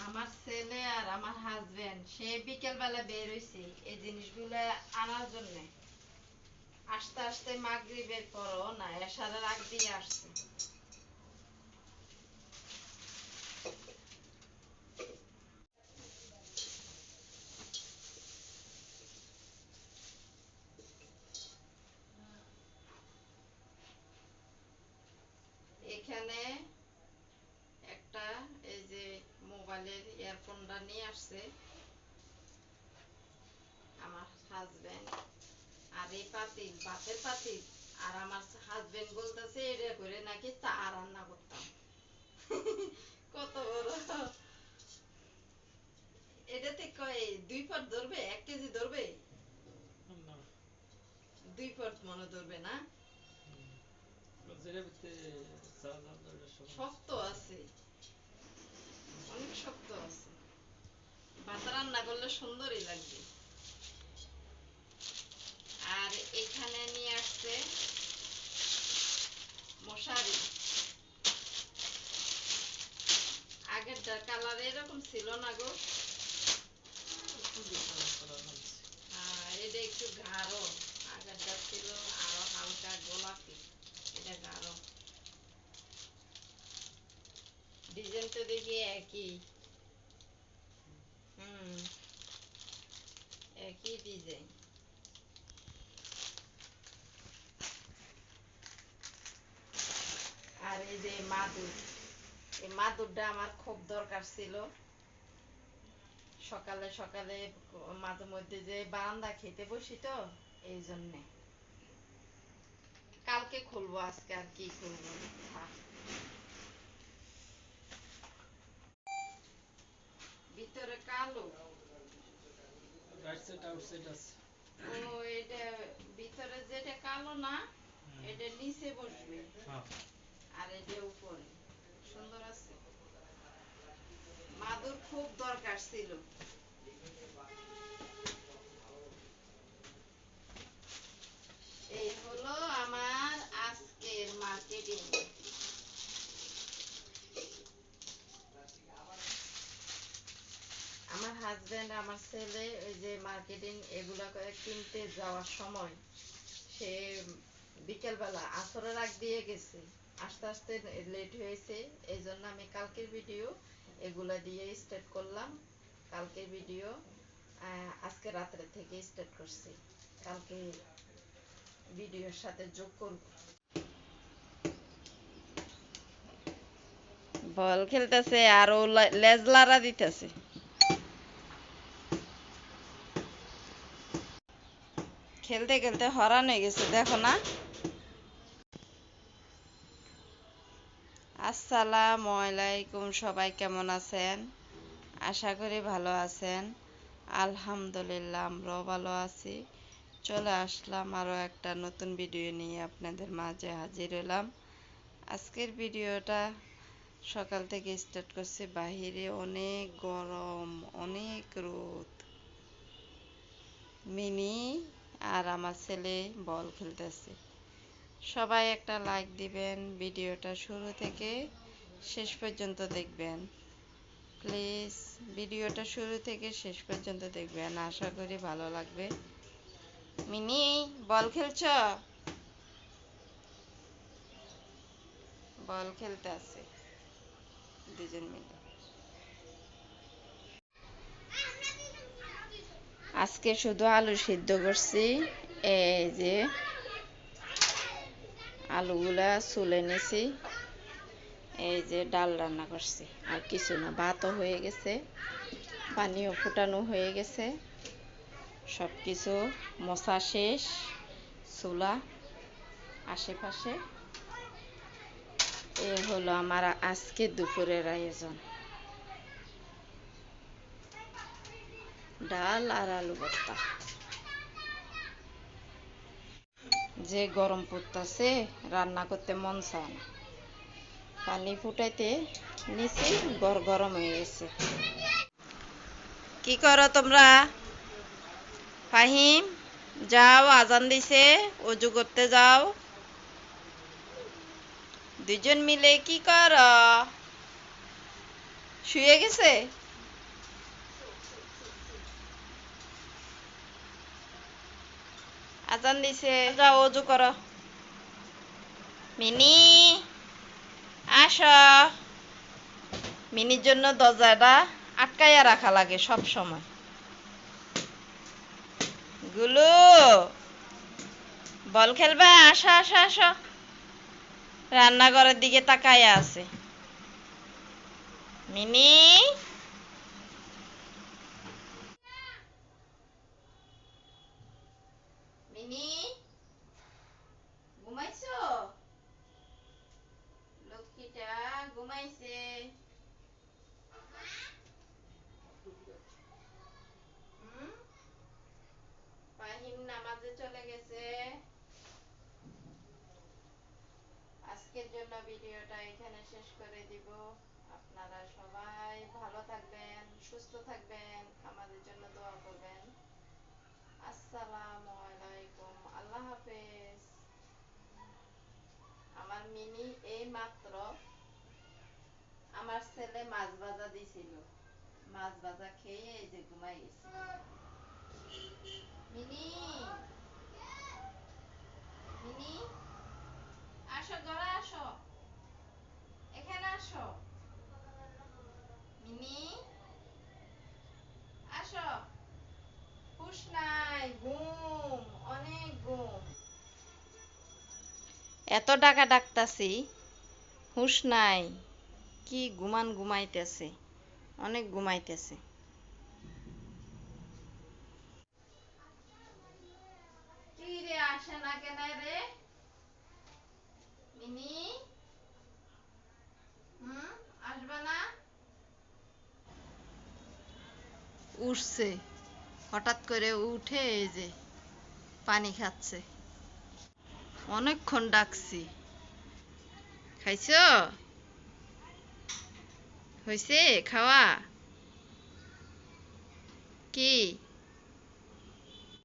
আমার ছেলে আর আমার হাজবেন্ড সে বিকেল বেলা বের হইছে এই জিনিসগুলো আনার জন্য। আস্তে আস্তে মাগরিবের পরও না এশারের আগ দিয়ে আসছে। এখানে একটা এই যে মোবাইলের ইয়ারফোনটা নিয়ে আসছে আমার হাজবেন্ড। আর এই পাতিল ভাতের পাতিল। আর আমার হাজবেন্ড বলতেছে এটা করে নাকি চা রান্না করতাম। কত বড়! এটাতে কয় 2 পট ধরবে, 1 কেজি ধরবে, না 2 পট মনে ধরবে না। যেটা ভিতরে চাল আলাদা ওটা সমান শক্ত আছে, অনেক শক্ত আছে। ভাত রান্না করলে সুন্দরই লাগবে। আর এখানে নিয়ে আসছে মশারি। আগেরটার কালার এরকম ছিল না গো। খুবই খারাপ করা হয়েছে। এটা একটু গাঢ়। আগেরটা ছিল আরো হালকা গোলাপি, এটা গাঢ়। ডিজাইন তো দেখি একই। হুম, একই ডিজাইন। আর এই যে মাদুর, এই মাদুরটা আমার খুব দরকার ছিল। সকালে সকালে মাঝে মধ্যে যে বারান্দা খেতে বসি তো, এই জন্যে। কালকে খুলবো, আজকে আর কি খুলবো। থাক। ভিতরে কালো। রাইট সাইড আউট সাইড আছে। ও, এটা ভিতরে যেটা কালো না, হুম। এটা নিচে বসবে হ্যাঁ আর এটা উপরে। সুন্দর আছে। মাদুর খুব দরকার ছিল। এই হলো আমার আজকের মার্কেটিং। আমার হাজবেন্ড আমার ছেলে ওই যে মার্কেটিং এগুলা করে কিনতে যাওয়ার সময় সে বিকেলবেলা আসরের আগ দিয়ে গেছে। আস্তে আস্তে লেট হয়েছে, এই জন্য আমি কালকের ভিডিও এগুলা দিয়ে স্টার্ট করলাম। কালকের ভিডিও আজকে রাত্রে থেকে স্টার্ট করছি, কালকে ভিডিওর সাথে যোগ করব। বল খেলতেছে আর ও লেজ লাড়া দিতেছে। খেলতে খেলতে হরান হয়ে গেছে, দেখো না। আসসালামু আলাইকুম, সবাই কেমন আছেন? আশা করি ভালো আছেন। আলহামদুলিল্লাহ, আমরাও ভালো আছি। চলে আসলাম আরও একটা নতুন ভিডিও নিয়ে আপনাদের মাঝে হাজির হলাম। আজকের ভিডিওটা সকাল থেকে স্টার্ট করছি। বাহিরে অনেক গরম, অনেক রোদ। মিনি আর আমার ছেলে বল খেলতেছে। সবাই একটা লাইক দিবেন, ভিডিওটা শুরু থেকে শেষ পর্যন্ত দেখবেন প্লিজ। ভিডিওটা শুরু থেকে শেষ পর্যন্ত দেখবেন, আশা করি ভালো লাগবে। মিনি, বল খেলছ? বল খেলতে আছে দুজন মিলে। আজকে শুধু আলু সিদ্ধ করছি। এই যে আলুগুলা ছুলে নিছি। এই যে ডাল রান্না করছি, আর কিছু না। ভাতও হয়ে গেছে, পানিও ফুটানো হয়ে গেছে, সব কিছু মশা শেষ। চুলা আশেপাশে। এ হলো আমার আজকে দুপুরের আয়োজন, ডাল আর আলু ভর্তা। যে গরম পড়তেছে, রান্না করতে মন চায় না। পানি ফুটাইতে নিচে গরম হয়ে গেছে। কি করো তোমরা? ফাহিম, যাও, আজান দিছে, অজু করতে যাও। দুজন মিলে কি করো? শুয়ে গেছে? আজান দিছে, যাও অজু করো। মিনি আসো। মিনির জন্য দরজাটা আটকাইয়া রাখা লাগে সব সময়। গুলু বল খেলবা? আসো আসো আসো। রান্নাঘরের দিকে তাকাইয়া আছে। Mini mini ঘুমাইছো? লক্ষ্মীটা ঘুমাইছে। ফাহিম নামাজে চলে গেছে। আজকের জন্য ভিডিওটা এখানে শেষ করে দিব। আপনারা সবাই ভালো থাকবেন, সুস্থ থাকবেন, আমাদের জন্য দোয়া করবেন। আসসালামু আলাইকুম, আল্লাহ হাফেজ। আমার মিনি এই মাত্র আমার ছেলে মাছ ভাজা দিছিল, মাছ ভাজা খেয়ে এই যে ঘুমাই গেছে। মিনি মিনি আসো, ঘরে আসো, এখানে আসো। মিনি আসো। হুশ নাই, ঘুম, অনেক ঘুম। এত টাকা ডাকতাছি, হুশ নাই। কি ঘুমাইতেছে, অনেক ঘুমাইতেছে। কি রে, আসে না কেন রে মিনি? আসবে না? উঠছে, হঠাৎ করে উঠে এই যে পানি খাচ্ছে। অনেকক্ষণ ডাকছি। খাইছো? হয়েছে খাওয়া? কি